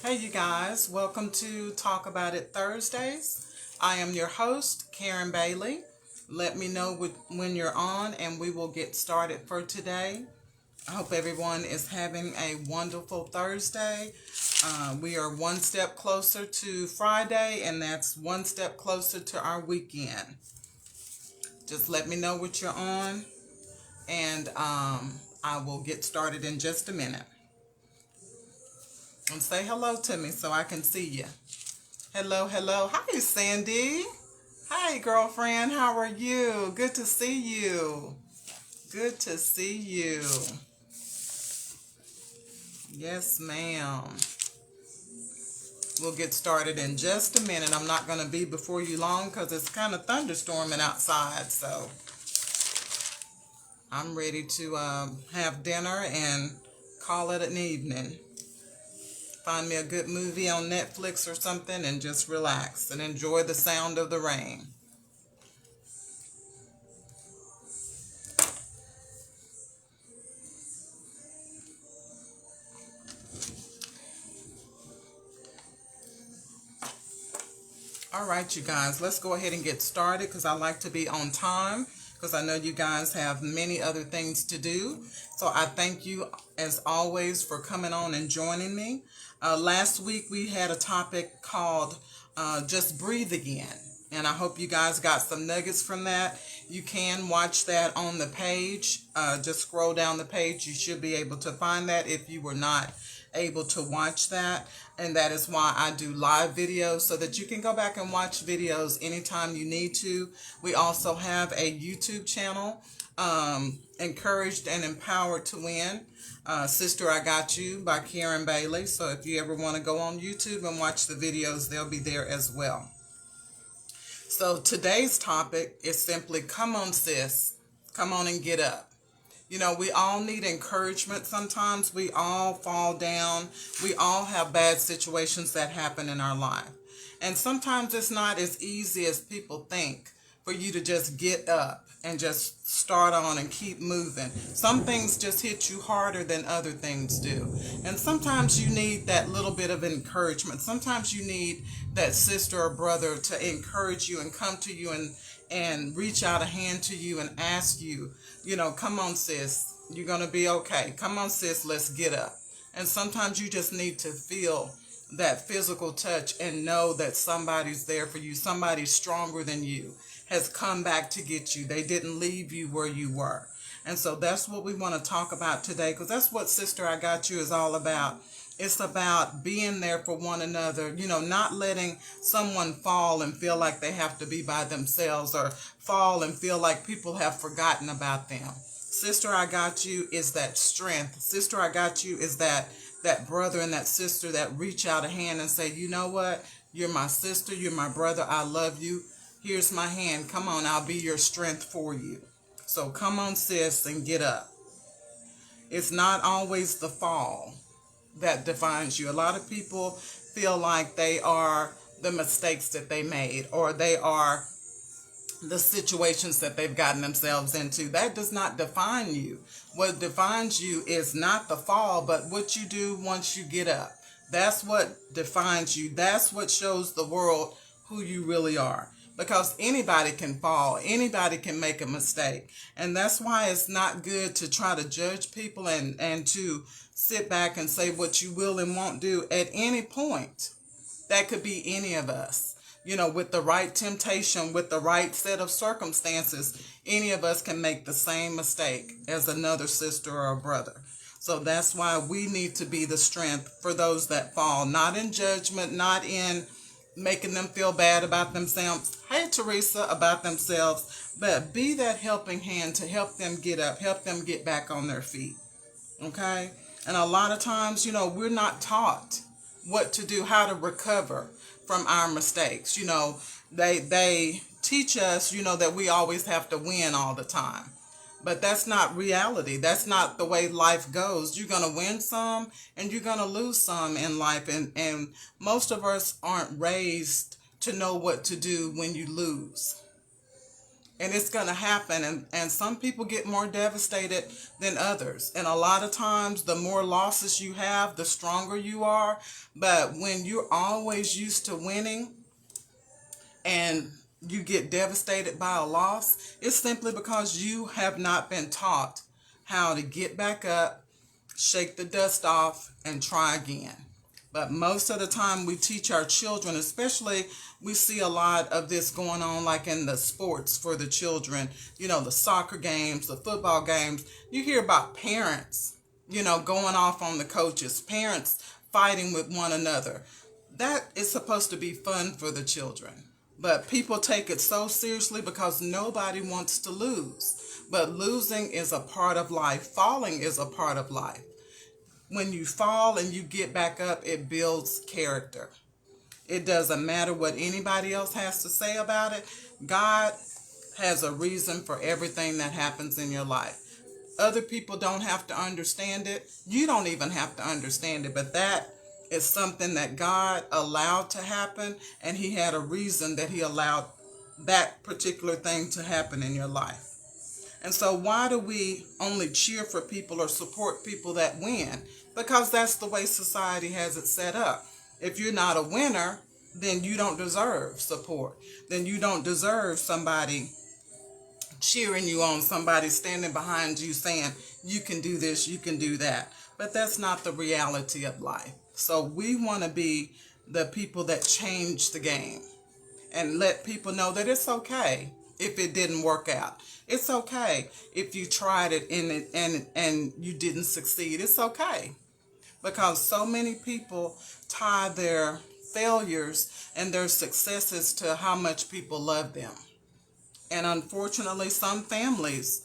Hey, you guys, welcome to Talk About It Thursdays. I am your host, Karen Bailey. Let me know when you're on and we will get started for today. I hope everyone is having a wonderful Thursday. We are one step closer to Friday, and that's one step closer to our weekend. Just let me know what you're on, and I will get started in just a minute. And say hello to me so I can see you. Hello, hello. Hi, Sandy. Hi, girlfriend. How are you? Good to see you. Good to see you. Yes, ma'am. We'll get started in just a minute. I'm not going to be before you long because it's kind of thunderstorming outside. So I'm ready to have dinner and call it an evening. Find me a good movie on Netflix or something and just relax and enjoy the sound of the rain. All right, you guys, let's go ahead and get started because I like to be on time because I know you guys have many other things to do. So I thank you, as always, for coming on and joining me. Last week, we had a topic called Just Breathe Again. And I hope you guys got some nuggets from that. You can watch that on the page. Just scroll down the page. You should be able to find that if you were not able to watch that. And that is why I do live videos so that you can go back and watch videos anytime you need to. We also have a YouTube channel, Encouraged and Empowered to Win. Sister I Got You by Karen Bailey. So if you ever want to go on YouTube and watch the videos, they'll be there as well. So today's topic is simply, come on, sis. Come on and get up. You know, we all need encouragement sometimes. We all fall down. We all have bad situations that happen in our life. And sometimes it's not as easy as people think for you to just get up and just start on and keep moving. Some things just hit you harder than other things do. And sometimes you need that little bit of encouragement. Sometimes you need that sister or brother to encourage you and come to you and reach out a hand to you and ask you, come on, sis, you're going to be okay. Come on, sis, let's get up. And sometimes you just need to feel that physical touch and know that somebody's there for you. Somebody stronger than you has come back to get you. They didn't leave you where you were. And so that's what we want to talk about today, because that's what Sister I Got You is all about. It's about being there for one another, not letting someone fall and feel like they have to be by themselves, or fall and feel like people have forgotten about them. Sister I Got You is that strength. Sister I Got You is that brother and that sister that reach out a hand and say, you know what? You're my sister. You're my brother. I love you. Here's my hand. Come on. I'll be your strength for you. So come on, sis, and get up. It's not always the fall that defines you. A lot of people feel like they are the mistakes that they made, or they are the situations that they've gotten themselves into. That does not define you. What defines you is not the fall, but what you do once you get up. That's what defines you. That's what shows the world who you really are. Because anybody can fall. Anybody can make a mistake. And that's why it's not good to try to judge people and to sit back and say what you will and won't do at any point. That could be any of us. With the right temptation, with the right set of circumstances, any of us can make the same mistake as another sister or a brother. So that's why we need to be the strength for those that fall, not in judgment, not in making them feel bad about themselves. Hey, Teresa, about themselves, but be that helping hand to help them get up, help them get back on their feet. Okay? And a lot of times, we're not taught what to do, how to recover from our mistakes. They teach us, that we always have to win all the time. But that's not reality. That's not the way life goes. You're going to win some and you're going to lose some in life. And most of us aren't raised to know what to do when you lose. And it's going to happen. And some people get more devastated than others. And a lot of times, the more losses you have, the stronger you are. But when you're always used to winning and you get devastated by a loss, it's simply because you have not been taught how to get back up, shake the dust off, and try again. But most of the time we teach our children, especially we see a lot of this going on like in the sports for the children, the soccer games, the football games. You hear about parents, going off on the coaches, parents fighting with one another. That is supposed to be fun for the children. But people take it so seriously because nobody wants to lose. But losing is a part of life. Falling is a part of life. When you fall and you get back up, it builds character. It doesn't matter what anybody else has to say about it. God has a reason for everything that happens in your life. Other people don't have to understand it. You don't even have to understand it, but that is something that God allowed to happen, and he had a reason that he allowed that particular thing to happen in your life. And so why do we only cheer for people or support people that win? Because that's the way society has it set up. If you're not a winner, then you don't deserve support. Then you don't deserve somebody cheering you on, somebody standing behind you saying, you can do this, you can do that. But that's not the reality of life. So we want to be the people that change the game and let people know that it's okay if it didn't work out. It's okay if you tried it and you didn't succeed. It's okay. Because so many people tie their failures and their successes to how much people love them. And unfortunately, some families,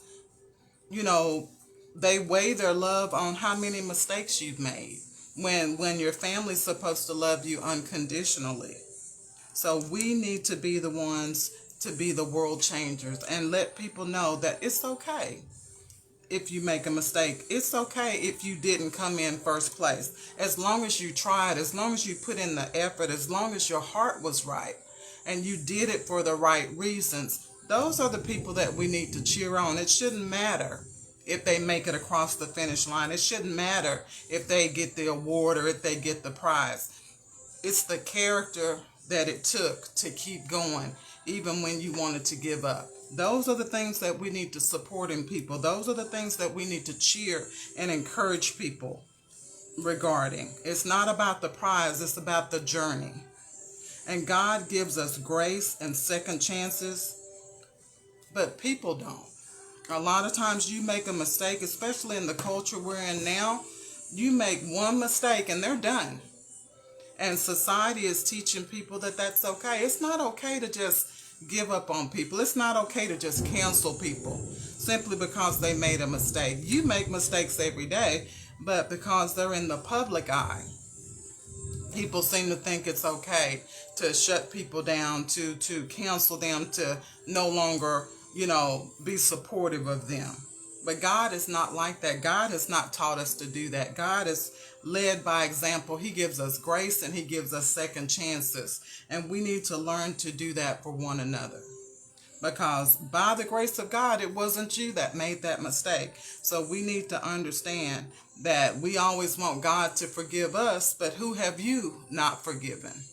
they weigh their love on how many mistakes you've made when your family's supposed to love you unconditionally. So we need to be the ones to be the world changers and let people know that it's okay if you make a mistake. It's okay if you didn't come in first place. As long as you tried, as long as you put in the effort, as long as your heart was right and you did it for the right reasons, those are the people that we need to cheer on. It shouldn't matter if they make it across the finish line. It shouldn't matter if they get the award or if they get the prize. It's the character that it took to keep going, even when you wanted to give up. Those are the things that we need to support in people. Those are the things that we need to cheer and encourage people regarding. It's not about the prize, it's about the journey. And God gives us grace and second chances, but people don't. A lot of times you make a mistake, especially in the culture we're in now. You make one mistake and they're done. And society is teaching people that that's okay. It's not okay to just give up on people. It's not okay to just cancel people simply because they made a mistake. You make mistakes every day, but because they're in the public eye, people seem to think it's okay to shut people down, to cancel them, to no longer, be supportive of them. But God is not like that. God has not taught us to do that. God is led by example. He gives us grace and he gives us second chances. And we need to learn to do that for one another. Because by the grace of God, it wasn't you that made that mistake. So we need to understand that we always want God to forgive us, but who have you not forgiven?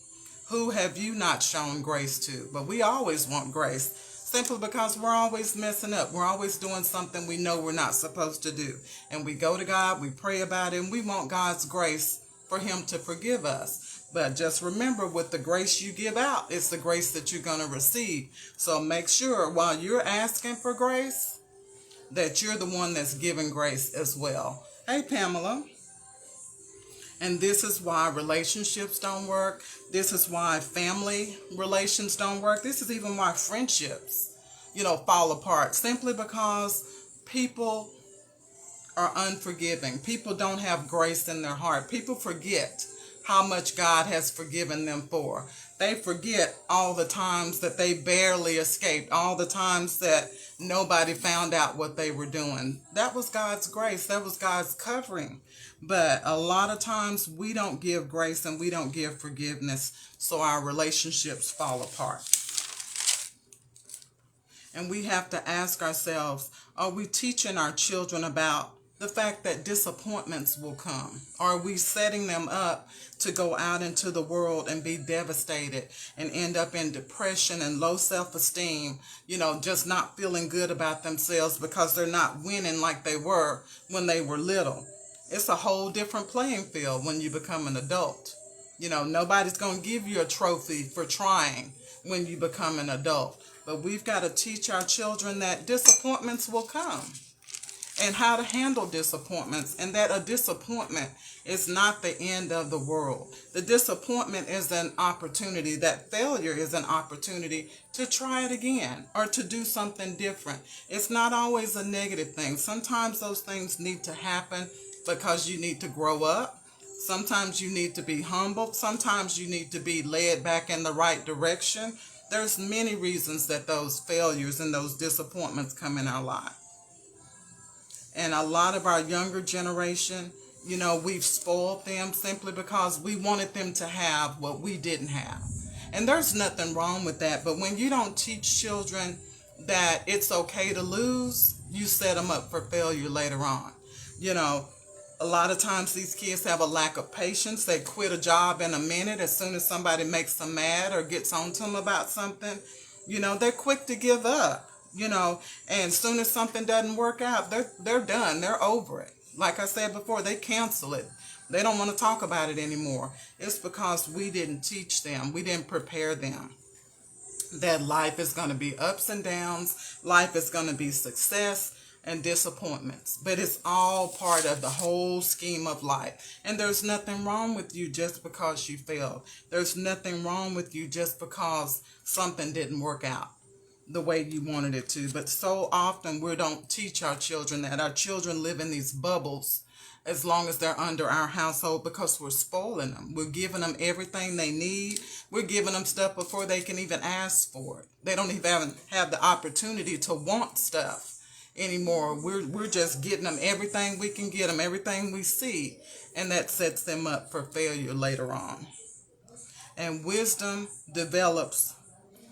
Who have you not shown grace to? But we always want grace. Simply because we're always messing up. We're always doing something we know we're not supposed to do. And we go to God, we pray about it, and we want God's grace for him to forgive us. But just remember, with the grace you give out, it's the grace that you're going to receive. So make sure while you're asking for grace, that you're the one that's giving grace as well. Hey, Pamela. And this is why relationships don't work. This is why family relations don't work. This is even why friendships, fall apart. Simply because people are unforgiving. People don't have grace in their heart. People forget how much God has forgiven them for. They forget all the times that they barely escaped, all the times that nobody found out what they were doing. That was God's grace. That was God's covering. But a lot of times we don't give grace and we don't give forgiveness, so our relationships fall apart. And we have to ask ourselves, are we teaching our children about the fact that disappointments will come? Are we setting them up to go out into the world and be devastated and end up in depression and low self-esteem, just not feeling good about themselves because they're not winning like they were when they were little? It's a whole different playing field when you become an adult. Nobody's going to give you a trophy for trying when you become an adult. But we've got to teach our children that disappointments will come and how to handle disappointments, and that a disappointment is not the end of the world. The disappointment is an opportunity. That failure is an opportunity to try it again or to do something different. It's not always a negative thing. Sometimes those things need to happen because you need to grow up. Sometimes you need to be humbled. Sometimes you need to be led back in the right direction. There's many reasons that those failures and those disappointments come in our life. And a lot of our younger generation, we've spoiled them simply because we wanted them to have what we didn't have. And there's nothing wrong with that. But when you don't teach children that it's okay to lose, you set them up for failure later on. A lot of times these kids have a lack of patience. They quit a job in a minute as soon as somebody makes them mad or gets on to them about something. They're quick to give up, and as soon as something doesn't work out, they're done. They're over it. Like I said before, they cancel it. They don't want to talk about it anymore. It's because we didn't teach them. We didn't prepare them that life is going to be ups and downs. Life is going to be success and disappointments, but it's all part of the whole scheme of life. And there's nothing wrong with you just because you failed. There's nothing wrong with you just because something didn't work out the way you wanted it to. But so often we don't teach our children that. Our children live in these bubbles as long as they're under our household because we're spoiling them. We're giving them everything they need. We're giving them stuff before they can even ask for it. They don't even have the opportunity to want stuff anymore. We're just getting them everything we can get them, everything we see, and that sets them up for failure later on. And wisdom develops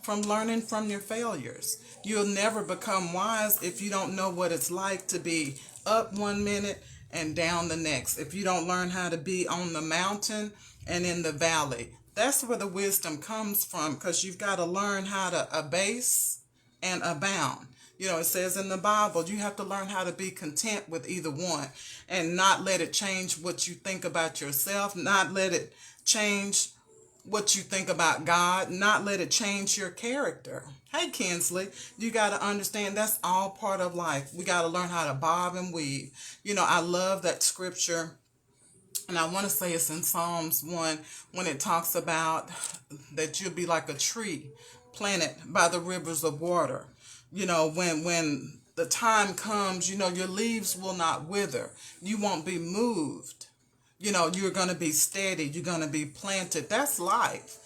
from learning from your failures. You'll never become wise if you don't know what it's like to be up one minute and down the next. If you don't learn how to be on the mountain and in the valley. That's where the wisdom comes from, because you've got to learn how to abase and abound. It says in the Bible, you have to learn how to be content with either one and not let it change what you think about yourself, not let it change what you think about God, not let it change your character. Hey, Kinsley, you got to understand that's all part of life. We got to learn how to bob and weave. I love that scripture, and I want to say it's in Psalms 1 when it talks about that you'll be like a tree planted by the rivers of water. When the time comes, your leaves will not wither. You won't be moved. You're going to be steady. You're going to be planted. That's life.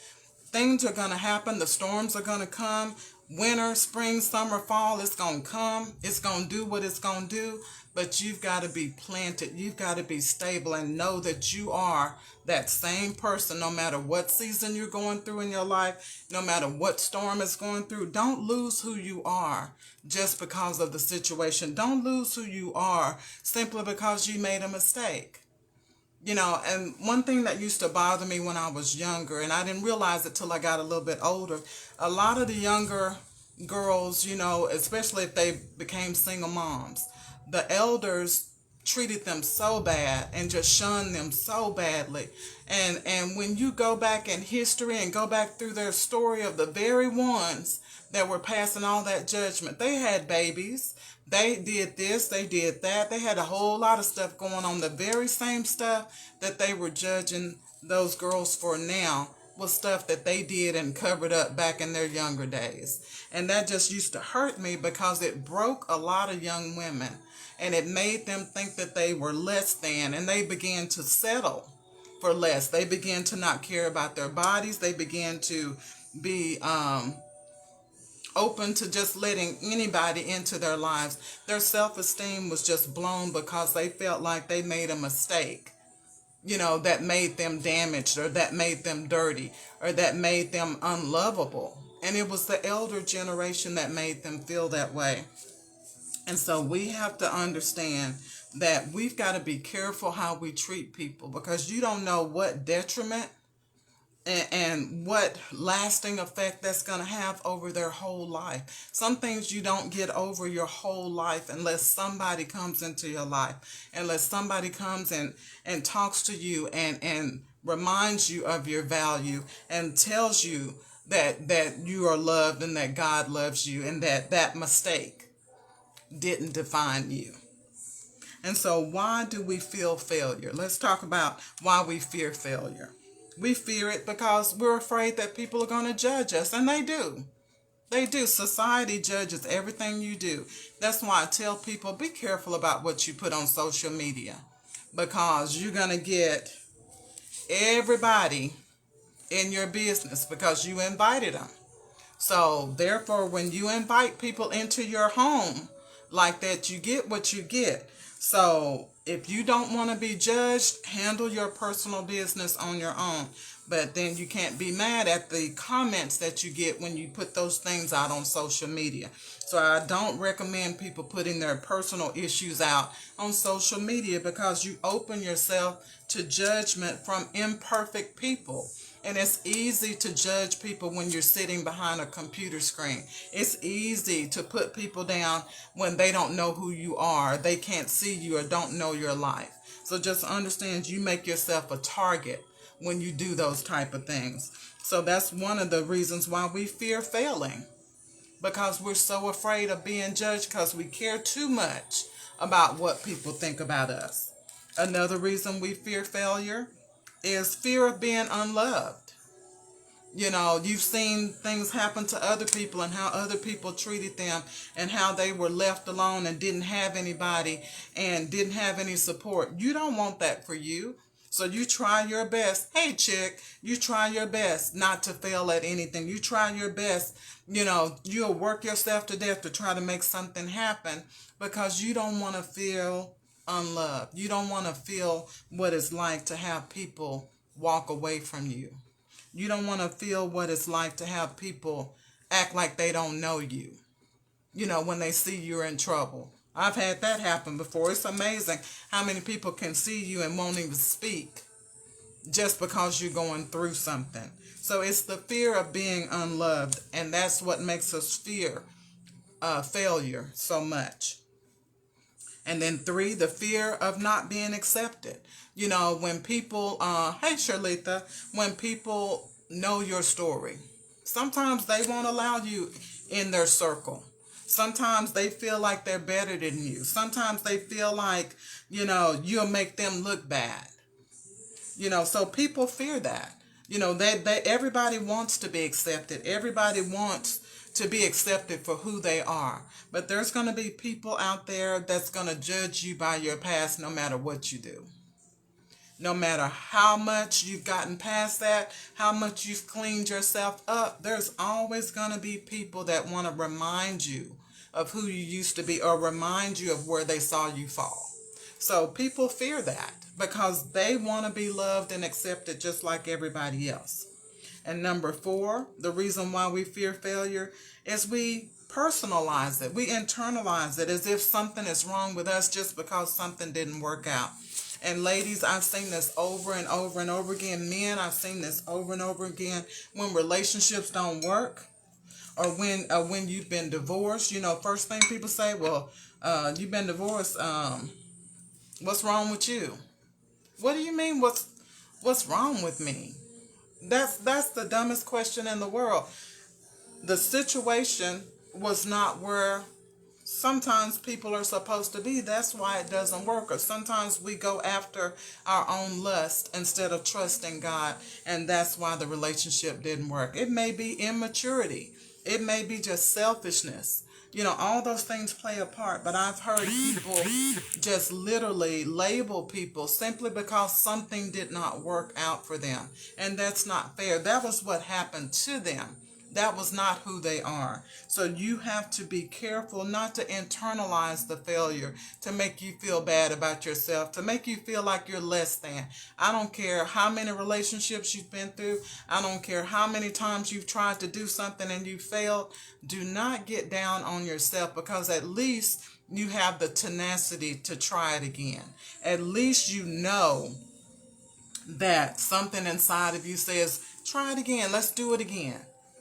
Things are going to happen. The storms are going to come. Winter, spring, summer, fall, it's going to come. It's going to do what it's going to do. But you've got to be planted. You've got to be stable and know that you are that same person no matter what season you're going through in your life, no matter what storm is going through. Don't lose who you are just because of the situation. Don't lose who you are simply because you made a mistake. And one thing that used to bother me when I was younger, and I didn't realize it till I got a little bit older, a lot of the younger girls, especially if they became single moms, the elders treated them so bad and just shunned them so badly. And when you go back in history and go back through their story of the very ones that were passing all that judgment, they had babies. They did this, they did that. They had a whole lot of stuff going on. The very same stuff that they were judging those girls for now was stuff that they did and covered up back in their younger days. And that just used to hurt me because it broke a lot of young women. And it made them think that they were less than, and they began to settle for less. They began to not care about their bodies. They began to be open to just letting anybody into their lives. Their self-esteem was just blown because they felt like they made a mistake, that made them damaged, or that made them dirty, or that made them unlovable. And it was the elder generation that made them feel that way. And so we have to understand that we've got to be careful how we treat people, because you don't know what detriment and what lasting effect that's going to have over their whole life. Some things you don't get over your whole life unless somebody comes into your life, unless somebody comes and talks to you and reminds you of your value and tells you that you are loved and that God loves you and that mistake didn't define you. And so why do we feel failure? Let's talk about why we fear failure. We fear it because we're afraid that people are going to judge us, and they do. They do. Society judges everything you do. That's why I tell people, be careful about what you put on social media, because you're going to get everybody in your business because you invited them. So therefore, when you invite people into your home like that, you get what you get. So if you don't want to be judged, handle your personal business on your own. But then you can't be mad at the comments that you get when you put those things out on social media. So I don't recommend people putting their personal issues out on social media, because you open yourself to judgment from imperfect people. And it's easy to judge people when you're sitting behind a computer screen. It's easy to put people down when they don't know who you are, they can't see you, or don't know your life. So just understand, you make yourself a target when you do those type of things. So that's one of the reasons why we fear failing, because we're so afraid of being judged, because we care too much about what people think about us. Another reason we fear failure is fear of being unloved. You know, you've seen things happen to other people and how other people treated them and how they were left alone and didn't have anybody and didn't have any support. You don't want that for you. So you try your best. Hey, chick, you try your best not to fail at anything. You try your best. You know, you'll work yourself to death to try to make something happen, because you don't want to feel unloved. You don't want to feel what it's like to have people walk away from you. You don't want to feel what it's like to have people act like they don't know you, you know, when they see you're in trouble. I've had that happen before. It's amazing how many people can see you and won't even speak just because you're going through something. So it's the fear of being unloved, and that's what makes us fear failure so much. And then 3, the fear of not being accepted. You know, when people, hey Charlitha, when people know your story, sometimes they won't allow you in their circle. Sometimes they feel like they're better than you. Sometimes they feel like, you know, you'll make them look bad. You know, so people fear that. You know, everybody wants to be accepted. Everybody wants to be accepted for who they are. But there's going to be people out there that's going to judge you by your past no matter what you do. No matter how much you've gotten past that, how much you've cleaned yourself up, there's always going to be people that want to remind you of who you used to be, or remind you of where they saw you fall. So people fear that because they want to be loved and accepted just like everybody else. And number 4, the reason why we fear failure is we personalize it. We internalize it as if something is wrong with us just because something didn't work out. And ladies, I've seen this over and over and over again. Men, I've seen this over and over again. When relationships don't work, or when you've been divorced, you know, first thing people say, well, you've been divorced. What's wrong with you? What do you mean? What's wrong with me? That's the dumbest question in the world. The situation was not where sometimes people are supposed to be. That's why it doesn't work. Or sometimes we go after our own lust instead of trusting God, and that's why the relationship didn't work. It may be immaturity. It may be just selfishness. You know, all those things play a part, but I've heard people just literally label people simply because something did not work out for them. And that's not fair. That was what happened to them. That was not who they are. So you have to be careful not to internalize the failure, to make you feel bad about yourself, to make you feel like you're less than. I don't care how many relationships you've been through. I don't care how many times you've tried to do something and you failed. Do not get down on yourself, because at least you have the tenacity to try it again. At least you know that something inside of you says, try it again. Let's do it again.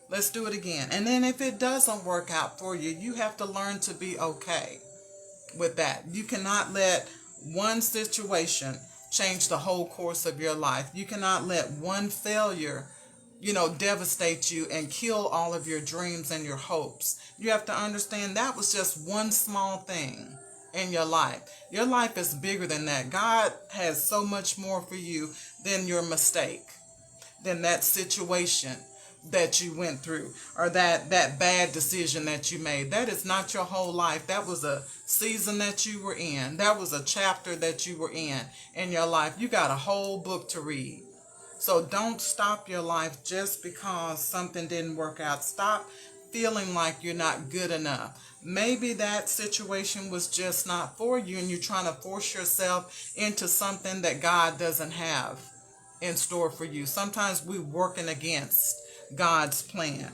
Let's do it again. And then if it doesn't work out for you, you have to learn to be okay with that. You cannot let one situation change the whole course of your life. You cannot let one failure, devastate you and kill all of your dreams and your hopes. You have to understand that was just one small thing in your life. Your life is bigger than that. God has so much more for you than your mistake, than that situation that you went through, or that bad decision that you made. That is not your whole life. That was a season that you were in. That was a chapter that you were in your life. You got a whole book to read. So don't stop your life just because something didn't work out. Stop feeling like you're not good enough. Maybe that situation was just not for you, and you're trying to force yourself into something that God doesn't have in store for you. Sometimes we're working against God's plan.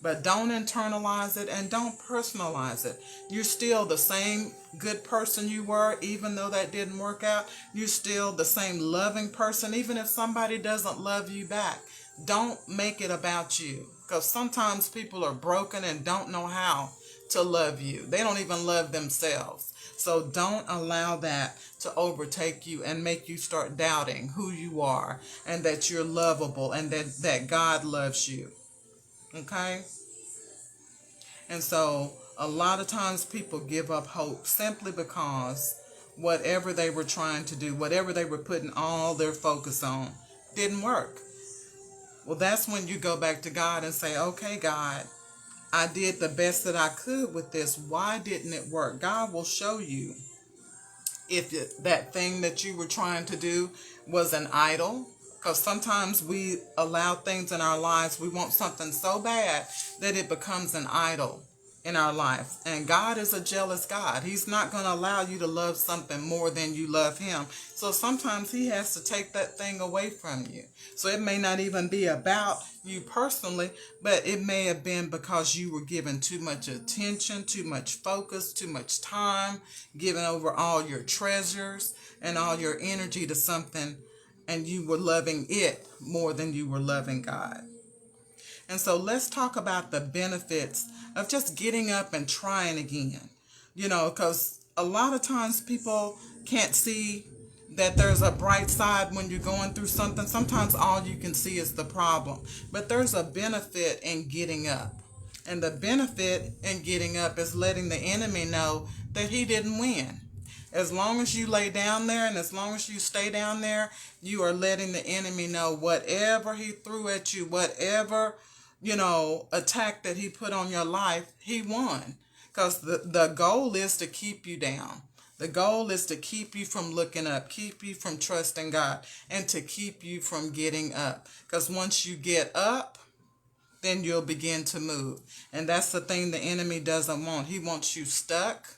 But don't internalize it and don't personalize it. You're still the same good person you were, even though that didn't work out. You're still the same loving person, even if somebody doesn't love you back. Don't make it about you, because sometimes people are broken and don't know how to love you. They don't even love themselves. So don't allow that to overtake you and make you start doubting who you are and that you're lovable and that God loves you. Okay? And so a lot of times people give up hope simply because whatever they were trying to do, whatever they were putting all their focus on, didn't work. Well, that's when you go back to God and say, okay, God, I did the best that I could with this. Why didn't it work? God will show you if that thing that you were trying to do was an idol. Because sometimes we allow things in our lives, we want something so bad that it becomes an idol in our life. And God is a jealous God. He's not going to allow you to love something more than you love him. So sometimes he has to take that thing away from you. So it may not even be about you personally, but it may have been because you were giving too much attention, too much focus, too much time, giving over all your treasures and all your energy to something, and you were loving it more than you were loving God. And so let's talk about the benefits of just getting up and trying again. Because a lot of times people can't see that there's a bright side when you're going through something. Sometimes all you can see is the problem. But there's a benefit in getting up. And the benefit in getting up is letting the enemy know that he didn't win. As long as you lay down there and as long as you stay down there, you are letting the enemy know whatever he threw at you, whatever, attack that he put on your life, he won. Because the goal is to keep you down. The goal is to keep you from looking up, keep you from trusting God, and to keep you from getting up. Because once you get up, then you'll begin to move. And that's the thing the enemy doesn't want. He wants you stuck.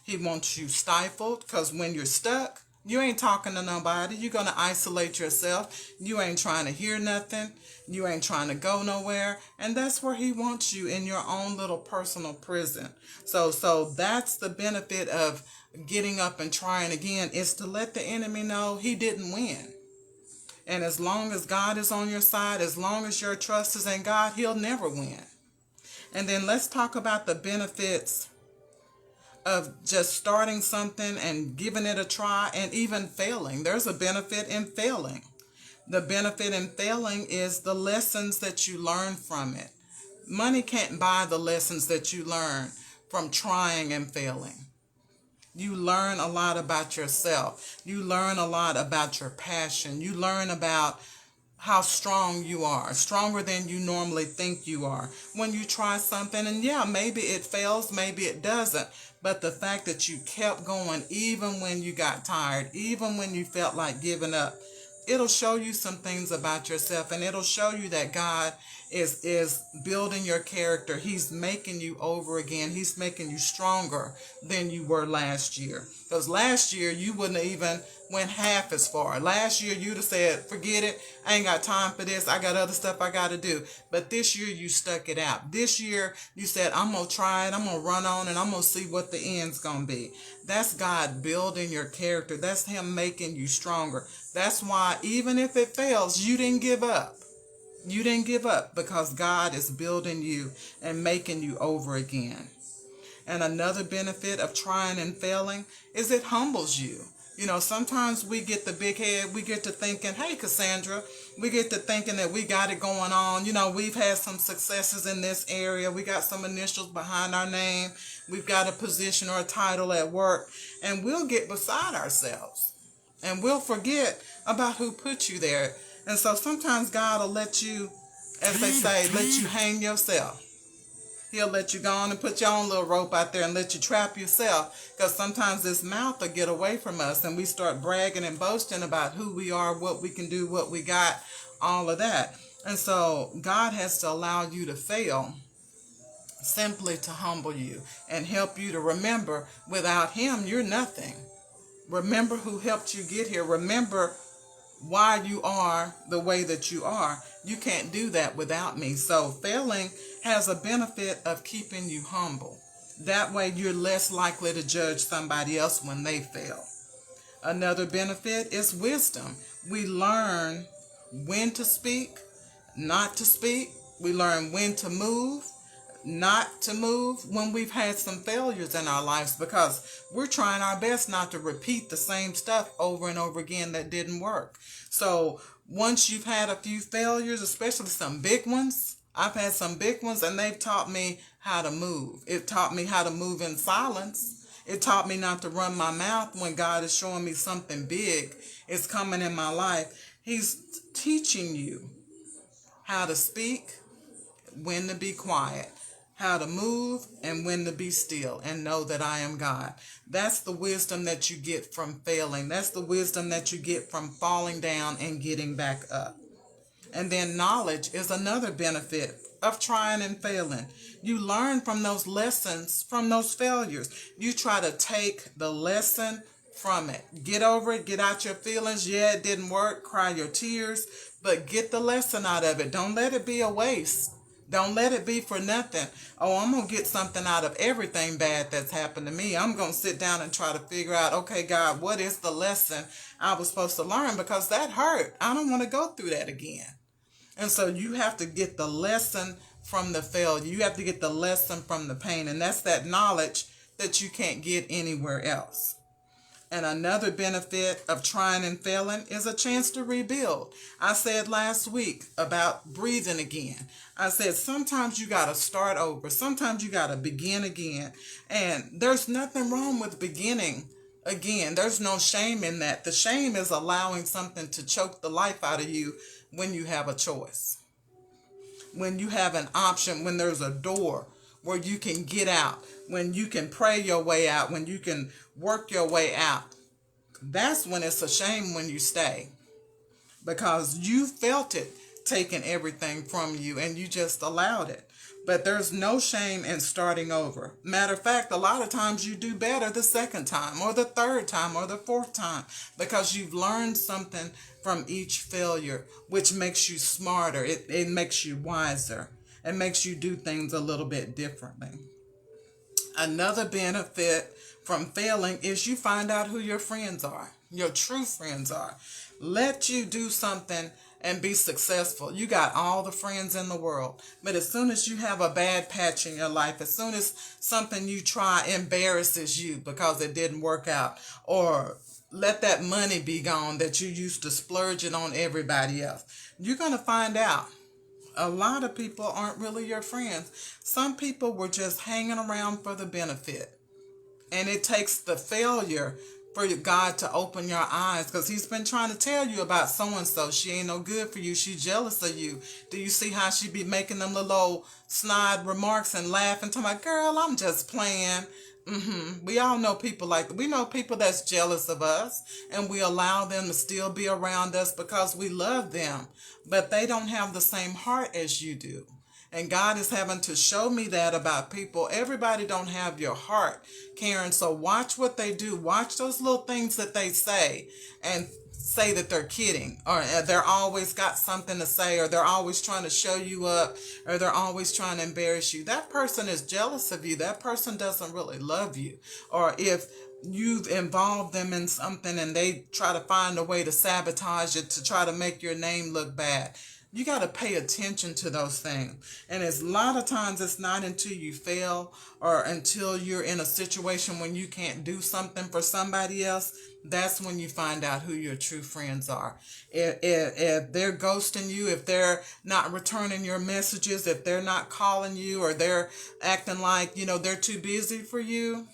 He wants you stifled, because when you're stuck, you ain't talking to nobody. You're going to isolate yourself. You ain't trying to hear nothing. You ain't trying to go nowhere. And that's where he wants you, in your own little personal prison. So that's the benefit of getting up and trying again, is to let the enemy know he didn't win. And as long as God is on your side, as long as your trust is in God, he'll never win. And then let's talk about the benefits of just starting something and giving it a try and even failing. There's a benefit in failing. The benefit in failing is the lessons that you learn from it. Money can't buy the lessons that you learn from trying and failing. You learn a lot about yourself. You learn a lot about your passion. You learn about how strong you are, stronger than you normally think you are. When you try something, and yeah, maybe it fails, maybe it doesn't, but the fact that you kept going even when you got tired, even when you felt like giving up, it'll show you some things about yourself, and it'll show you that God is building your character. He's making you over again. He's making you stronger than you were last year. Because last year you wouldn't have even went half as far. Last year you'd have said, forget it. I ain't got time for this. I got other stuff I got to do. But this year you stuck it out. This year you said, I'm going to try it. I'm going to run on and I'm going to see what the end's going to be. That's God building your character. That's him making you stronger. That's why even if it fails, you didn't give up. You didn't give up because God is building you and making you over again. And another benefit of trying and failing is it humbles you. You know, sometimes we get the big head. We get to thinking, hey, Cassandra, we get to thinking that we got it going on. You know, we've had some successes in this area. We got some initials behind our name. We've got a position or a title at work. And we'll get beside ourselves. And we'll forget about who put you there. And so sometimes God will let you, as they say, let you hang yourself. He'll let you go on and put your own little rope out there and let you trap yourself. Because sometimes this mouth will get away from us and we start bragging and boasting about who we are, what we can do, what we got, all of that. And so God has to allow you to fail simply to humble you and help you to remember without him, you're nothing. Remember who helped you get here. Remember why you are the way that you are. You can't do that without me. So failing has a benefit of keeping you humble. That way you're less likely to judge somebody else when they fail. Another benefit is wisdom. We learn when to speak, not to speak. We learn when to move, not to move when we've had some failures in our lives, because we're trying our best not to repeat the same stuff over and over again that didn't work. So once you've had a few failures, especially some big ones, I've had some big ones and they've taught me how to move. It taught me how to move in silence. It taught me not to run my mouth when God is showing me something big is coming in my life. He's teaching you how to speak, when to be quiet, how to move, and when to be still and know that I am God. That's the wisdom that you get from failing. That's the wisdom that you get from falling down and getting back up. And then knowledge is another benefit of trying and failing. You learn from those lessons, from those failures. You try to take the lesson from it. Get over it. Get out your feelings. Yeah, it didn't work. Cry your tears. But get the lesson out of it. Don't let it be a waste. Don't let it be for nothing. Oh, I'm going to get something out of everything bad that's happened to me. I'm going to sit down and try to figure out, okay, God, what is the lesson I was supposed to learn? Because that hurt. I don't want to go through that again. And so you have to get the lesson from the failure. You have to get the lesson from the pain. And that's that knowledge that you can't get anywhere else. And another benefit of trying and failing is a chance to rebuild. I said last week about breathing again. I said sometimes you got to start over. Sometimes you got to begin again. And there's nothing wrong with beginning again. There's no shame in that. The shame is allowing something to choke the life out of you when you have a choice. When you have an option, when there's a door where you can get out, when you can pray your way out, when you can work your way out. That's when it's a shame when you stay, because you felt it taking everything from you and you just allowed it. But there's no shame in starting over. Matter of fact, a lot of times you do better the second time or the third time or the fourth time, because you've learned something from each failure, which makes you smarter. It makes you wiser. It makes you do things a little bit differently. Another benefit from failing is you find out who your friends are, your true friends are. Let you do something and be successful. You got all the friends in the world. But as soon as you have a bad patch in your life, as soon as something you try embarrasses you because it didn't work out, or let that money be gone that you used to splurge it on everybody else, you're going to find out a lot of people aren't really your friends. Some people were just hanging around for the benefit. And it takes the failure for God to open your eyes, because he's been trying to tell you about so-and-so. She ain't no good for you. She's jealous of you. Do you see how she be making them little old snide remarks and laughing? Talking about, girl, I'm just playing. We all know people we know people that's jealous of us, and we allow them to still be around us because we love them, but they don't have the same heart as you do. And God is having to show me that about people. Everybody don't have your heart, Karen. So watch what they do. Watch those little things that they say, and say that they're kidding, or they're always got something to say, or they're always trying to show you up, or they're always trying to embarrass you. That person is jealous of you. That person doesn't really love you. Or if you've involved them in something and they try to find a way to sabotage it, to try to make your name look bad, you got to pay attention to those things. And it's a lot of times it's not until you fail, or until you're in a situation when you can't do something for somebody else, that's when you find out who your true friends are. If they're ghosting you, if they're not returning your messages, if they're not calling you, or they're acting like, they're too busy for you,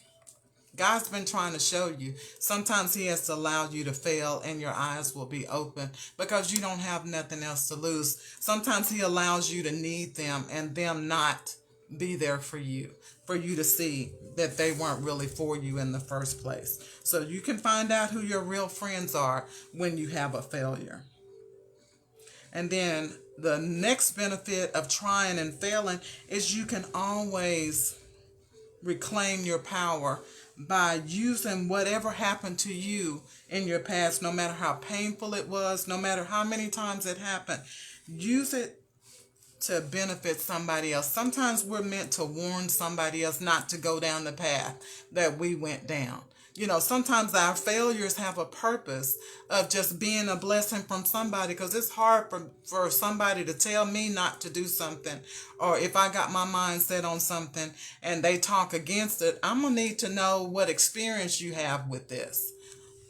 God's been trying to show you. Sometimes he has to allow you to fail, and your eyes will be open because you don't have nothing else to lose. Sometimes he allows you to need them and them not be there for you to see that they weren't really for you in the first place. So you can find out who your real friends are when you have a failure. And then the next benefit of trying and failing is you can always reclaim your power by using whatever happened to you in your past, no matter how painful it was, no matter how many times it happened. Use it to benefit somebody else. Sometimes we're meant to warn somebody else not to go down the path that we went down. Sometimes our failures have a purpose of just being a blessing from somebody, because it's hard for somebody to tell me not to do something, or if I got my mind set on something and they talk against it, I'm going to need to know what experience you have with this.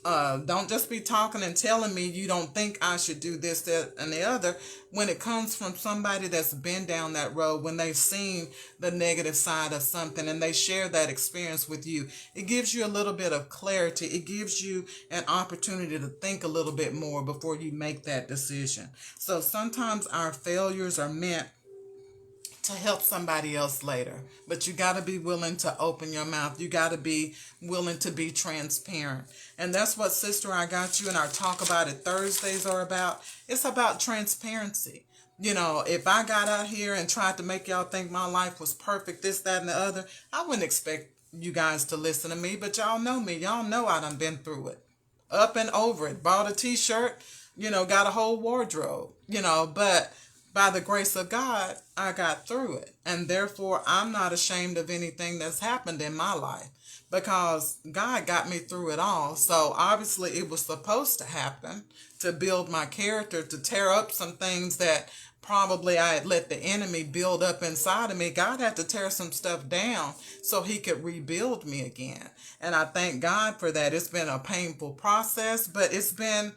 Don't just be talking and telling me you don't think I should do this, that, and the other, when it comes from somebody that's been down that road, when they've seen the negative side of something and they share that experience with you. It gives you a little bit of clarity. It gives you an opportunity to think a little bit more before you make that decision. So sometimes our failures are meant to help somebody else later. But you got to be willing to open your mouth. You got to be willing to be transparent. And that's what Sister I Got You and our Talk About It Thursdays are about. It's about transparency. If I got out here and tried to make y'all think my life was perfect, this, that, and the other, I wouldn't expect you guys to listen to me. But y'all know me. Y'all know I done been through it. Up and over it. Bought a t-shirt, got a whole wardrobe, but by the grace of God, I got through it. And therefore, I'm not ashamed of anything that's happened in my life, because God got me through it all. So obviously it was supposed to happen to build my character, to tear up some things that probably I had let the enemy build up inside of me. God had to tear some stuff down so he could rebuild me again. And I thank God for that. It's been a painful process, but it's been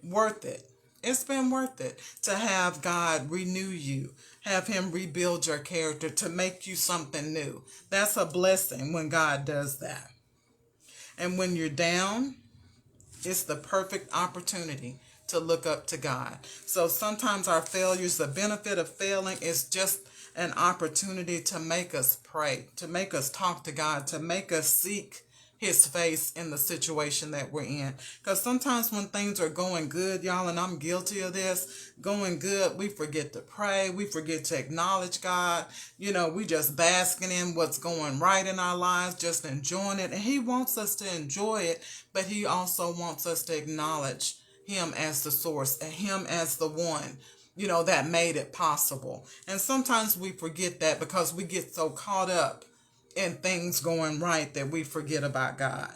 worth it. It's been worth it to have God renew you, have him rebuild your character, to make you something new. That's a blessing when God does that. And when you're down, it's the perfect opportunity to look up to God. So sometimes our failures, the benefit of failing is just an opportunity to make us pray, to make us talk to God, to make us seek his face in the situation that we're in. Because sometimes when things are going good, y'all, and I'm guilty of this, going good, we forget to pray. We forget to acknowledge God. We just basking in what's going right in our lives, just enjoying it. And he wants us to enjoy it, but he also wants us to acknowledge him as the source, and him as the one, that made it possible. And sometimes we forget that because we get so caught up in things going right that we forget about God.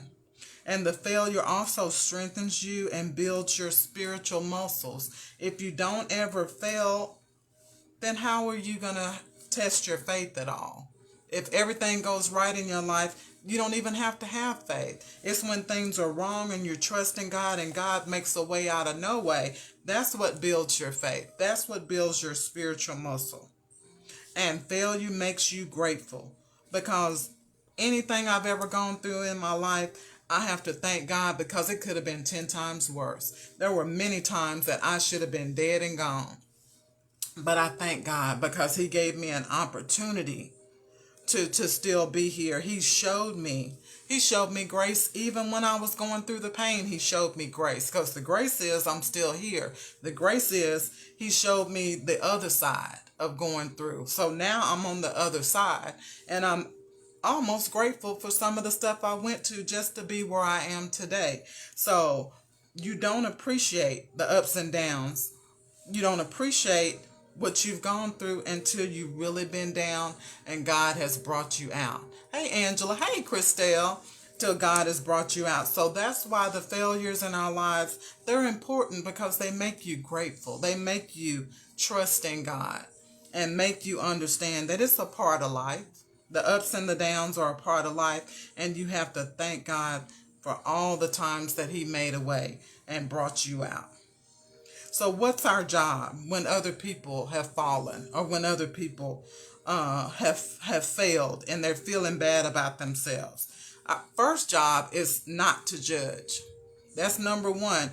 And the failure also strengthens you and builds your spiritual muscles. If you don't ever fail, then how are you going to test your faith at all? If everything goes right in your life, you don't even have to have faith. It's when things are wrong and you're trusting God and God makes a way out of no way. That's what builds your faith. That's what builds your spiritual muscle. And failure makes you grateful, because anything I've ever gone through in my life, I have to thank God, because it could have been 10 times worse. There were many times that I should have been dead and gone. But I thank God because he gave me an opportunity to still be here. He showed me. He showed me grace even when I was going through the pain. He showed me grace, because the grace is I'm still here. The grace is he showed me the other side of going through. So now I'm on the other side, and I'm almost grateful for some of the stuff I went to just to be where I am today. So you don't appreciate the ups and downs. You don't appreciate what you've gone through until you've really been down and God has brought you out. Hey, Angela. Hey, Christelle. Till God has brought you out. So that's why the failures in our lives, they're important, because they make you grateful. They make you trust in God and make you understand that it's a part of life. The ups and the downs are a part of life, and you have to thank God for all the times that he made a way and brought you out. So what's our job when other people have fallen, or when other people have failed and they're feeling bad about themselves? Our first job is not to judge. That's number one.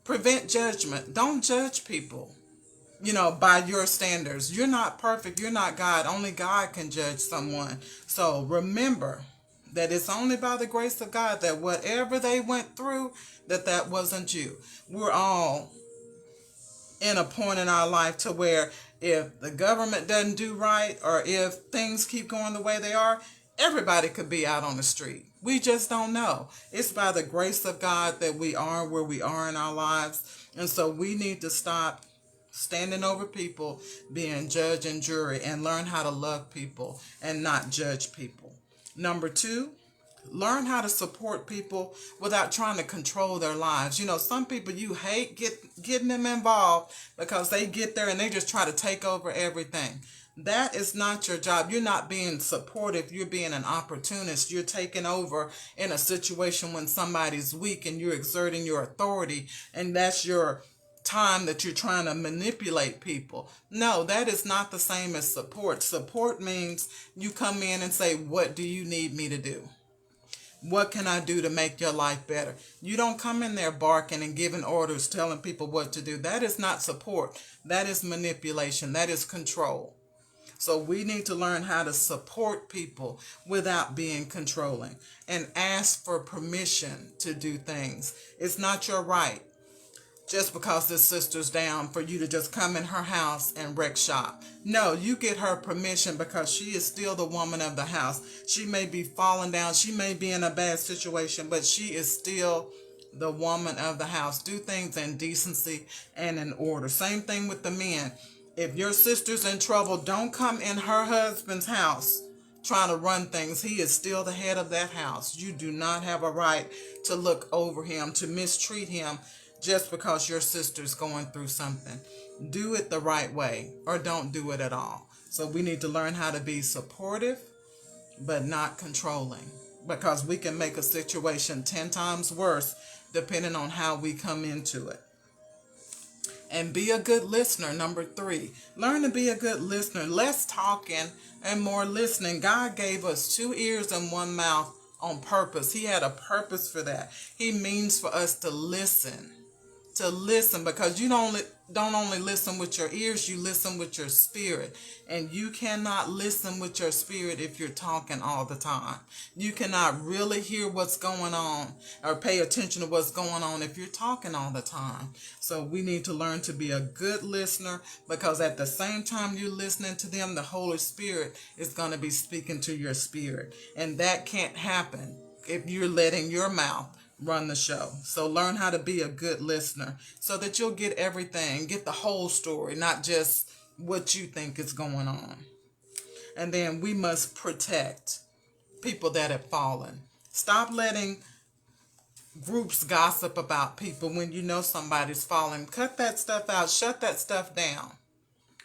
Prevent judgment. Don't judge people, by your standards. You're not perfect. You're not God. Only God can judge someone. So remember that it's only by the grace of God that whatever they went through, that wasn't you. We're all in a point in our life to where if the government doesn't do right, or if things keep going the way they are, everybody could be out on the street. We just don't know. It's by the grace of God that we are where we are in our lives. And so we need to stop standing over people, being judge and jury, and learn how to love people and not judge people. Number two, learn how to support people without trying to control their lives. Some people you hate getting them involved, because they get there and they just try to take over everything. That is not your job. You're not being supportive. You're being an opportunist. You're taking over in a situation when somebody's weak, and you're exerting your authority, and that's your time that you're trying to manipulate people. No, that is not the same as support. Support means you come in and say, what do you need me to do? What can I do to make your life better? You don't come in there barking and giving orders, telling people what to do. That is not support. That is manipulation. That is control. So we need to learn how to support people without being controlling, and ask for permission to do things. It's not your right, just because this sister's down, for you to just come in her house and wreck shop. No, you get her permission, because she is still the woman of the house. She may be falling down. She may be in a bad situation, but she is still the woman of the house. Do things in decency and in order. Same thing with the men. If your sister's in trouble, don't come in her husband's house trying to run things. He is still the head of that house. You do not have a right to look over him, to mistreat him, just because your sister's going through something. Do it the right way, or don't do it at all. So we need to learn how to be supportive, but not controlling, because we can make a situation 10 times worse depending on how we come into it. And be a good listener. Number 3, learn to be a good listener. Less talking and more listening. God gave us 2 ears and 1 mouth on purpose. He had a purpose for that. He means for us to listen. Because you don't only listen with your ears, you listen with your spirit. And you cannot listen with your spirit if you're talking all the time. You cannot really hear what's going on or pay attention to what's going on if you're talking all the time. So we need to learn to be a good listener, because at the same time you're listening to them, the Holy Spirit is going to be speaking to your spirit. And that can't happen if you're letting your mouth run the show. So learn how to be a good listener, so that you'll get everything, get the whole story, not just what you think is going on. And then we must protect people that have fallen. Stop letting groups gossip about people when you know somebody's fallen. Cut that stuff out. Shut that stuff down.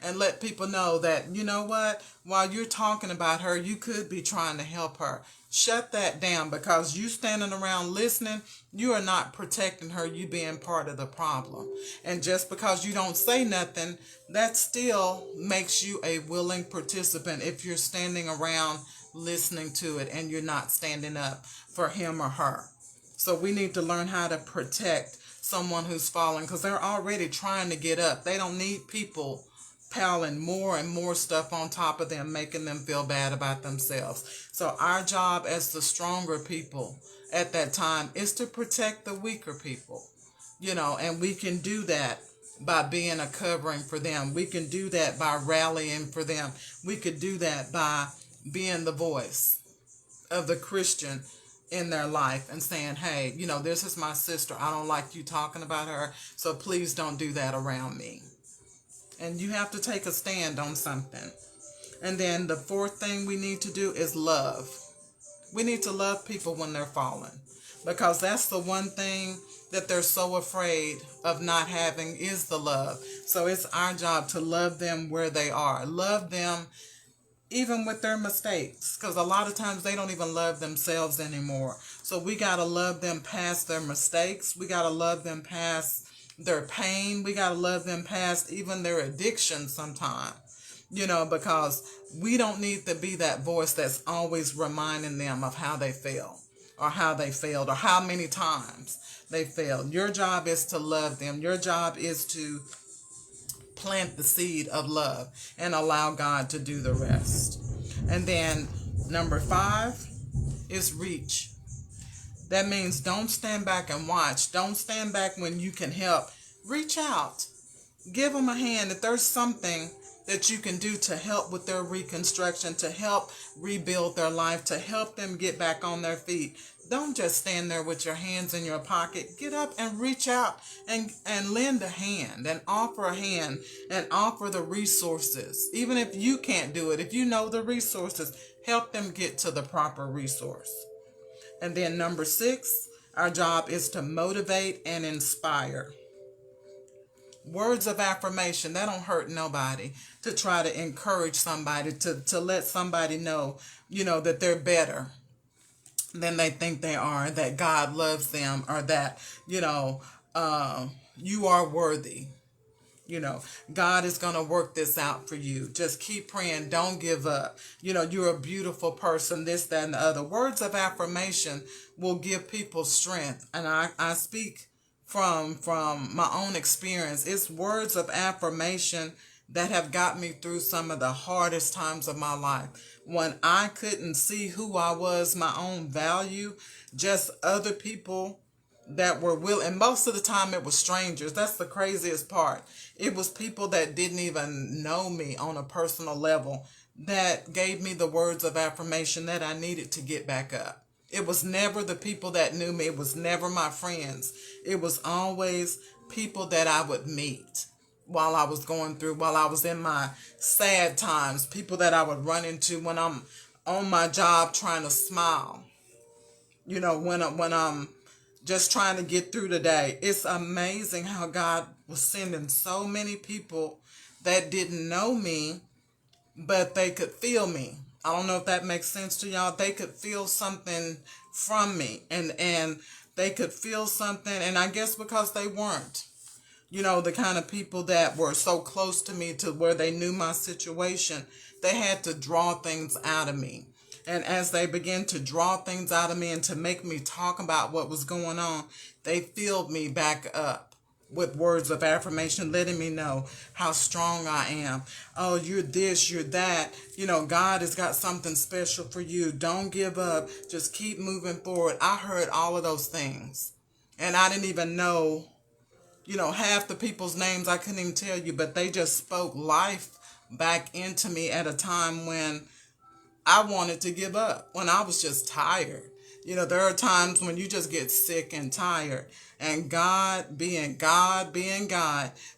And let people know that, you know what, while you're talking about her, you could be trying to help her. Shut that down, because you standing around listening, you are not protecting her. You being part of the problem. And just because you don't say nothing, that still makes you a willing participant if you're standing around listening to it and you're not standing up for him or her. So we need to learn how to protect someone who's fallen, because they're already trying to get up. They don't need people piling more and more stuff on top of them, making them feel bad about themselves. So our job as the stronger people at that time is to protect the weaker people, and we can do that by being a covering for them. We can do that by rallying for them. We could do that by being the voice of the Christian in their life and saying, hey, this is my sister. I don't like you talking about her, so please don't do that around me. And you have to take a stand on something. And then the fourth thing we need to do is love. We need to love people when they're fallen, because that's the one thing that they're so afraid of not having is the love. So it's our job to love them where they are. Love them even with their mistakes, because a lot of times they don't even love themselves anymore. So we got to love them past their mistakes. We got to love them past their pain. We got to love them past even their addiction sometimes, because we don't need to be that voice that's always reminding them of how they feel or how they failed or how many times they failed. Your job is to love them. Your job is to plant the seed of love and allow God to do the rest. And then number 5 is reach. That means don't stand back and watch. Don't stand back when you can help. Reach out. Give them a hand. If there's something that you can do to help with their reconstruction, to help rebuild their life, to help them get back on their feet, don't just stand there with your hands in your pocket. Get up and reach out and lend a hand and offer the resources. Even if you can't do it, if you know the resources, help them get to the proper resource. And then number 6, our job is to motivate and inspire. Words of affirmation, that don't hurt nobody. To try to encourage somebody, to let somebody know, that they're better than they think they are, that God loves them, or that, you are worthy. God is going to work this out for you. Just keep praying. Don't give up. You're a beautiful person, this, that, and the other. Words of affirmation will give people strength. And I speak from my own experience. It's words of affirmation that have got me through some of the hardest times of my life. When I couldn't see who I was, my own value, just other people that were willing, and most of the time it was strangers. That's the craziest part. It was people that didn't even know me on a personal level that gave me the words of affirmation that I needed to get back up. It was never the people that knew me. It was never my friends. It was always people that I would meet while I was in my sad times, people that I would run into when I'm on my job trying to smile, when I'm just trying to get through the day. It's amazing how God was sending so many people that didn't know me, but they could feel me. I don't know if that makes sense to y'all. They could feel something from me, and they could feel something, and I guess because they weren't, the kind of people that were so close to me to where they knew my situation, they had to draw things out of me. And as they began to draw things out of me and to make me talk about what was going on, they filled me back up with words of affirmation, letting me know how strong I am. Oh, you're this, you're that. God has got something special for you. Don't give up. Just keep moving forward. I heard all of those things. And I didn't even know, half the people's names I couldn't even tell you, but they just spoke life back into me at a time when I wanted to give up, when I was just tired. There are times when you just get sick and tired, and God, being God,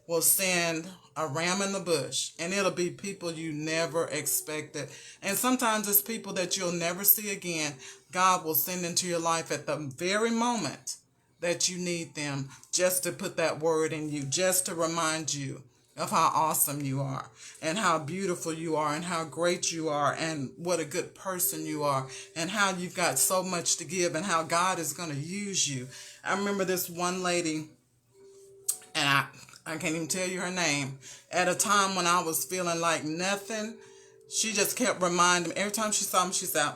will send a ram in the bush, and it'll be people you never expected. And sometimes it's people that you'll never see again. God will send into your life at the very moment that you need them, just to put that word in you, just to remind you of how awesome you are and how beautiful you are and how great you are and what a good person you are and how you've got so much to give and how God is going to use you. I remember this one lady, and I can't even tell you her name, at a time when I was feeling like nothing. She just kept reminding me, every time she saw me, she said,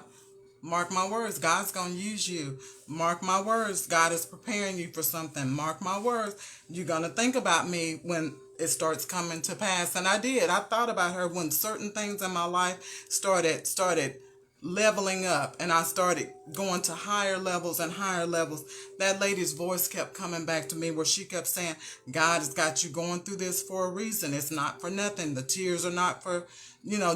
mark my words, God's going to use you. Mark my words, God is preparing you for something. Mark my words, you're going to think about me when it starts coming to pass. And I did. I thought about her when certain things in my life started leveling up, and I started going to higher levels and higher levels. That lady's voice kept coming back to me where she kept saying, God has got you going through this for a reason. It's not for nothing. The tears are not for,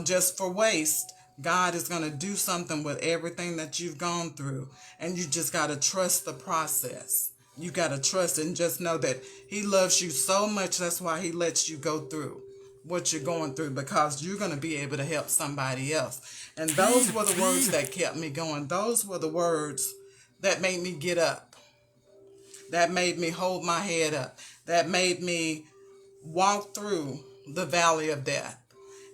just for waste. God is going to do something with everything that you've gone through, and you just got to trust the process. You got to trust and just know that he loves you so much. That's why he lets you go through what you're going through, because you're going to be able to help somebody else. And those were the words that kept me going. Those were the words that made me get up, that made me hold my head up, that made me walk through the valley of death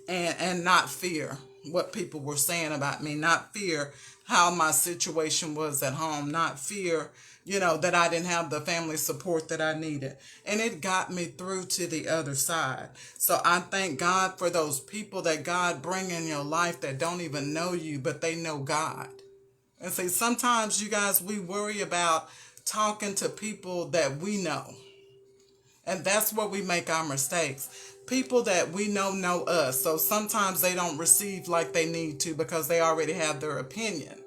and not fear what people were saying about me, not fear how my situation was at home, not fear, that I didn't have the family support that I needed. And it got me through to the other side. So I thank God for those people that God bring in your life that don't even know you, but they know God. And see, sometimes you guys, we worry about talking to people that we know. And that's where we make our mistakes. People that we know us. So sometimes they don't receive like they need to because they already have their opinion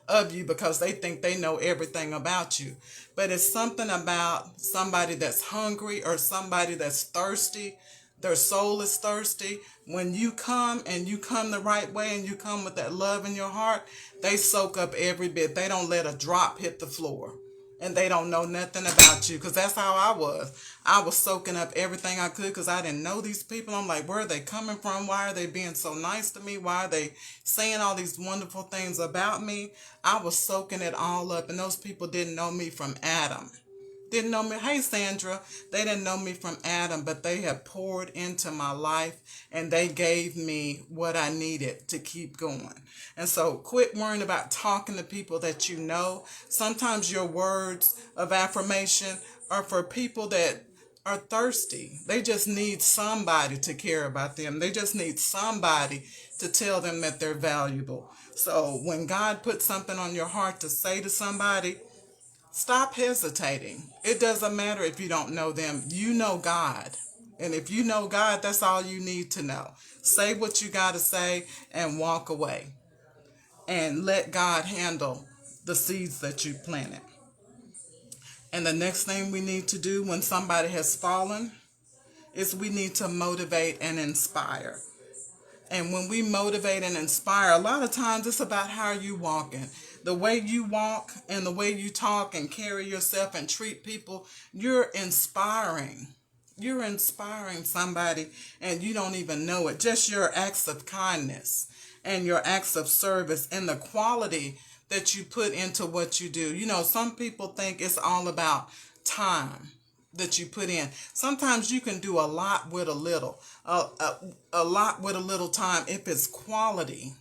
of you, because they think they know everything about you. But it's something about somebody that's hungry or somebody that's thirsty. Their soul is thirsty. When you come and you come the right way and you come with that love in your heart, they soak up every bit. They don't let a drop hit the floor. And they don't know nothing about you, because that's how I was. I was soaking up everything I could because I didn't know these people. I'm like, where are they coming from? Why are they being so nice to me? Why are they saying all these wonderful things about me? I was soaking it all up, and those people didn't know me from Adam. Didn't know me. Hey, Sandra. They didn't know me from Adam, but they have poured into my life, and they gave me what I needed to keep going. And so quit worrying about talking to people that you know. Sometimes your words of affirmation are for people that are thirsty. They just need somebody to care about them. They just need somebody to tell them that they're valuable. So when God puts something on your heart to say to somebody, stop hesitating. It doesn't matter if you don't know them. You know God. And if you know God, that's all you need to know. Say what you got to say and walk away. And let God handle the seeds that you planted. And the next thing we need to do when somebody has fallen is we need to motivate and inspire. And when we motivate and inspire, a lot of times it's about how you walking. The way you walk and the way you talk and carry yourself and treat people, you're inspiring. You're inspiring somebody and you don't even know it. Just your acts of kindness and your acts of service and the quality that you put into what you do. Some people think it's all about time that you put in. Sometimes you can do a lot with a little. A lot with a little time if it's quality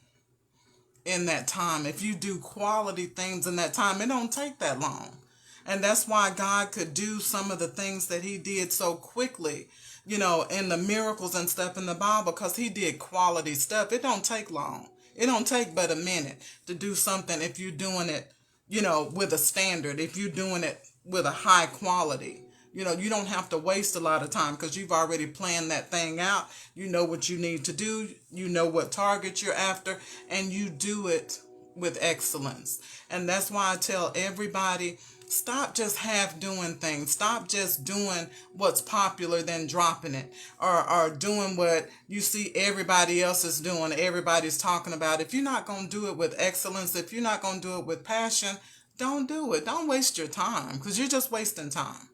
in that time. If you do quality things in that time, it don't take that long. And that's why God could do some of the things that he did so quickly, in the miracles and stuff in the Bible, because he did quality stuff. It don't take long. It don't take but a minute to do something if you're doing it, with a standard, if you're doing it with a high quality. You don't have to waste a lot of time because you've already planned that thing out. You know what you need to do. You know what target you're after, and you do it with excellence. And that's why I tell everybody, stop just half doing things. Stop just doing what's popular, then dropping it, or doing what you see everybody else is doing, everybody's talking about. If you're not going to do it with excellence, if you're not going to do it with passion, don't do it. Don't waste your time, because you're just wasting time.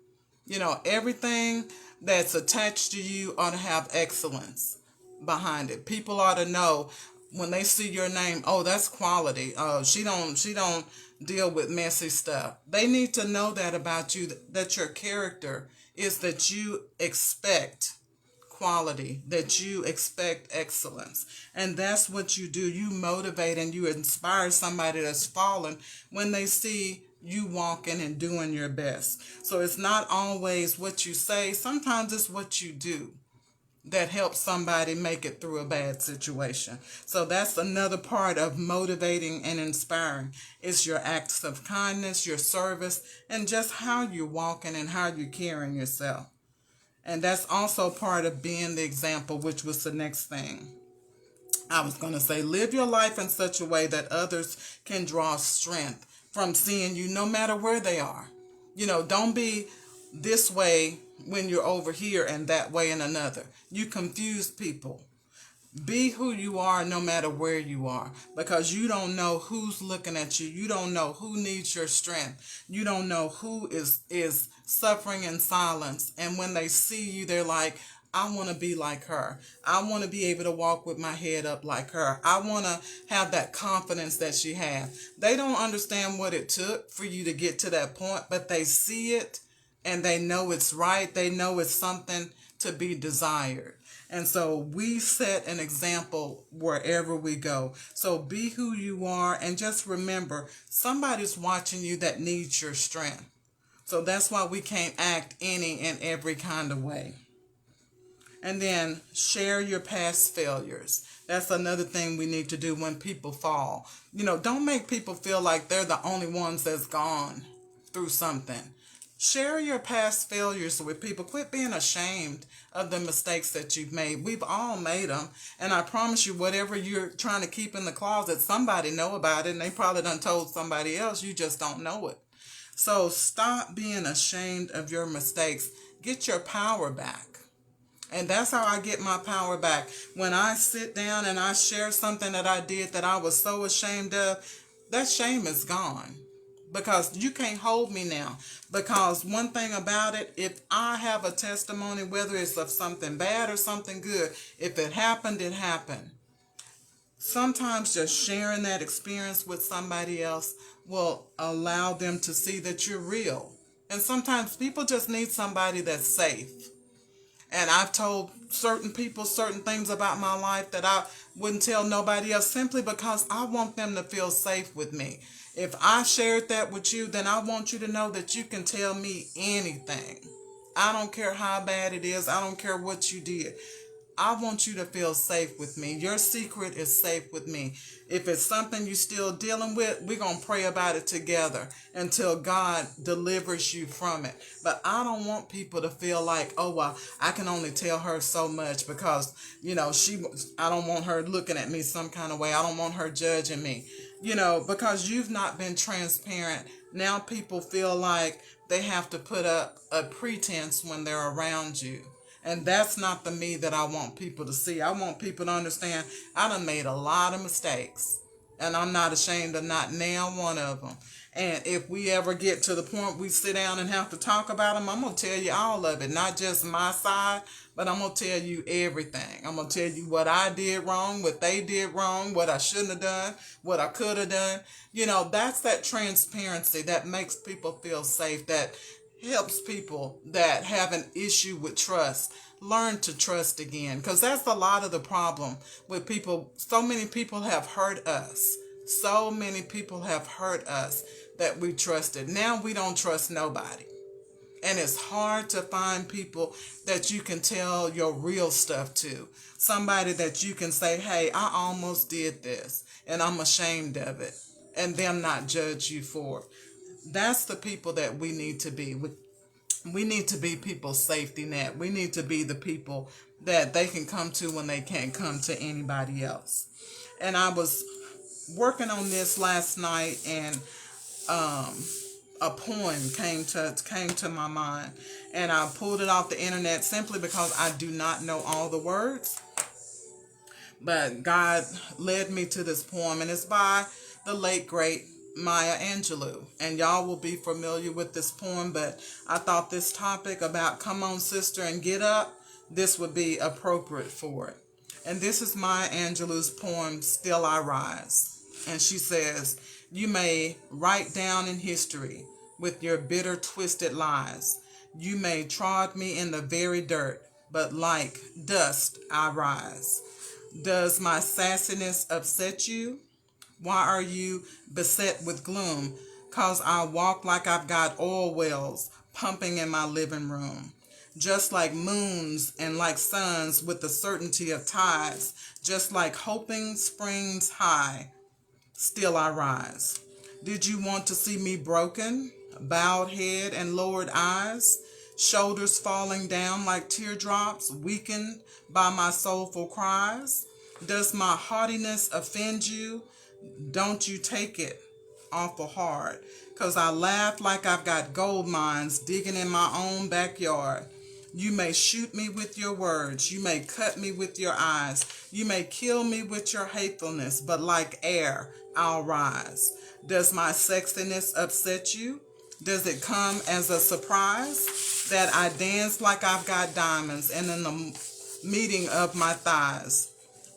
Everything that's attached to you ought to have excellence behind it. People ought to know when they see your name, oh, that's quality. She don't deal with messy stuff. They need to know that about you, that your character is that you expect quality, that you expect excellence. And that's what you do. You motivate and you inspire somebody that's fallen when they see you walking and doing your best. So it's not always what you say. Sometimes it's what you do that helps somebody make it through a bad situation. So that's another part of motivating and inspiring. It's your acts of kindness, your service, and just how you're walking and how you're carrying yourself. And that's also part of being the example, which was the next thing I was going to say. Live your life in such a way that others can draw strength from seeing you no matter where they are. Don't be this way when you're over here and that way in another. You confuse people. Be who you are no matter where you are, because you don't know who's looking at you. You don't know who needs your strength. You don't know who is suffering in silence. And when they see you, they're like, I want to be like her. I want to be able to walk with my head up like her. I want to have that confidence that she has. They don't understand what it took for you to get to that point, but they see it and they know it's right. They know it's something to be desired. And so we set an example wherever we go. So be who you are, and just remember, somebody's watching you that needs your strength. So that's why we can't act any and every kind of way. And then share your past failures. That's another thing we need to do when people fall. Don't make people feel like they're the only ones that's gone through something. Share your past failures with people. Quit being ashamed of the mistakes that you've made. We've all made them. And I promise you, whatever you're trying to keep in the closet, somebody know about it, and they probably done told somebody else. You just don't know it. So stop being ashamed of your mistakes. Get your power back. And that's how I get my power back. When I sit down and I share something that I did that I was so ashamed of, that shame is gone. Because you can't hold me now. Because one thing about it, if I have a testimony, whether it's of something bad or something good, if it happened, it happened. Sometimes just sharing that experience with somebody else will allow them to see that you're real. And sometimes people just need somebody that's safe. And I've told certain people certain things about my life that I wouldn't tell nobody else, simply because I want them to feel safe with me. If I shared that with you, then I want you to know that you can tell me anything. I don't care how bad it is. I don't care what you did. I want you to feel safe with me. Your secret is safe with me. If it's something you're still dealing with, we're going to pray about it together until God delivers you from it. But I don't want people to feel like, oh, well, I can only tell her so much because, I don't want her looking at me some kind of way. I don't want her judging me, because you've not been transparent. Now people feel like they have to put up a pretense when they're around you. And that's not the me that I want people to see. I want people to understand I done made a lot of mistakes. And I'm not ashamed of not nail one of them. And if we ever get to the point we sit down and have to talk about them, I'm going to tell you all of it. Not just my side, but I'm going to tell you everything. I'm going to tell you what I did wrong, what they did wrong, what I shouldn't have done, what I could have done. That's that transparency that makes people feel safe, that helps people that have an issue with trust learn to trust again, because that's a lot of the problem with people. So many people have hurt us. So many people have hurt us that we trusted. Now we don't trust nobody. And it's hard to find people that you can tell your real stuff to. Somebody that you can say, hey, I almost did this and I'm ashamed of it, and them not judge you for it. That's the people that we need to be. We need to be people's safety net. We need to be the people that they can come to when they can't come to anybody else. And I was working on this last night, and a poem came to my mind, and I pulled it off the internet simply because I do not know all the words. But God led me to this poem, and it's by the late great Maya Angelou. And y'all will be familiar with this poem, but I thought this topic about come on sister and get up, this would be appropriate for it. And this is Maya Angelou's poem, Still I Rise. And she says, you may write down in history with your bitter, twisted lies. You may trod me in the very dirt, but like dust I rise. Does my sassiness upset you? Why are you beset with gloom? 'Cause I walk like I've got oil wells pumping in my living room. Just like moons and like suns with the certainty of tides. Just like hoping springs high, still I rise. Did you want to see me broken? Bowed head and lowered eyes? shoulders falling down like teardrops, weakened by my soulful cries? Does my haughtiness offend you? Don't you take it awful hard, 'cause I laugh like I've got gold mines digging in my own backyard. You may shoot me with your words, you may cut me with your eyes, you may kill me with your hatefulness, but like air, I'll rise. Does my sexiness upset you? Does it come as a surprise that I dance like I've got diamonds and in the meeting of my thighs?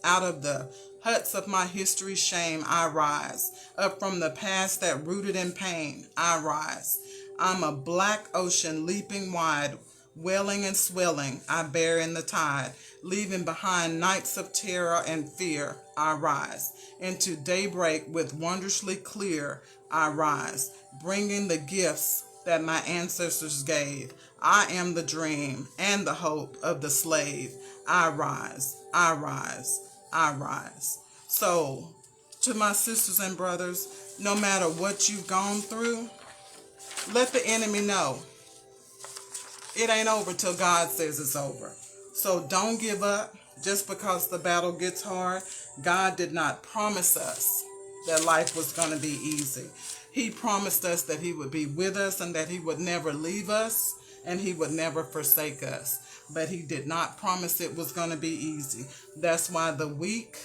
Out of the huts of my history's shame, I rise. Up from the past that rooted in pain, I rise. I'm a black ocean leaping wide, welling and swelling, I bear in the tide. Leaving behind nights of terror and fear, I rise. Into daybreak with wondrously clear, I rise. Bringing the gifts that my ancestors gave. I am the dream and the hope of the slave. I rise, I rise, I rise. So, to my sisters and brothers, no matter what you've gone through, let the enemy know it ain't over till God says it's over. So don't give up just because the battle gets hard. God did not promise us that life was going to be easy. He promised us that he would be with us and that he would never leave us and he would never forsake us. But he did not promise it was going to be easy. That's why the weak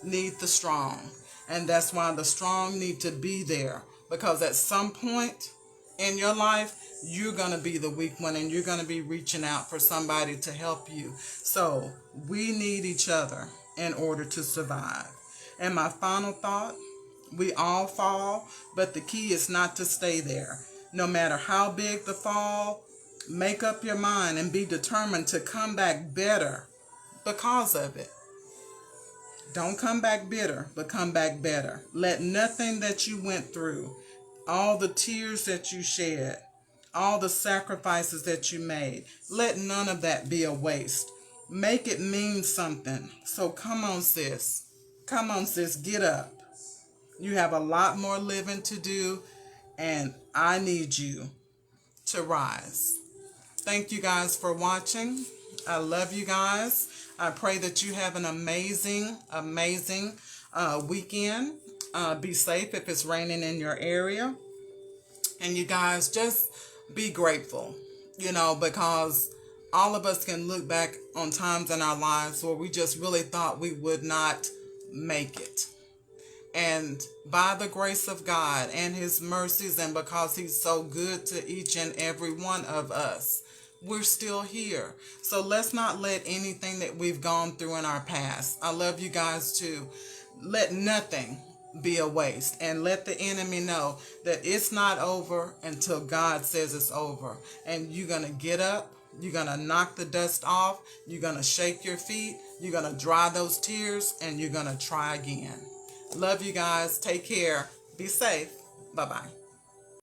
need the strong. And that's why the strong need to be there. Because at some point in your life, you're going to be the weak one and you're going to be reaching out for somebody to help you. So we need each other in order to survive. And my final thought, we all fall, but the key is not to stay there. No matter how big the fall, make up your mind and be determined to come back better because of it. Don't come back bitter, but come back better. Let nothing that you went through, all the tears that you shed, all the sacrifices that you made, let none of that be a waste. Make it mean something. So come on, sis. Come on, sis. Get up. You have a lot more living to do, and I need you to rise. Thank you guys for watching. I love you guys. I pray that you have an amazing weekend. Be safe if it's raining in your area. And you guys, just be grateful, because all of us can look back on times in our lives where we just really thought we would not make it. And by the grace of God and his mercies, and because he's so good to each and every one of us, we're still here. So let's not let anything that we've gone through in our past, I love you guys too, let nothing be a waste. And let the enemy know that it's not over until God says it's over. And you're going to get up, you're going to knock the dust off, you're going to shake your feet, you're going to dry those tears, and you're going to try again. Love you guys. Take care. Be safe. Bye-bye.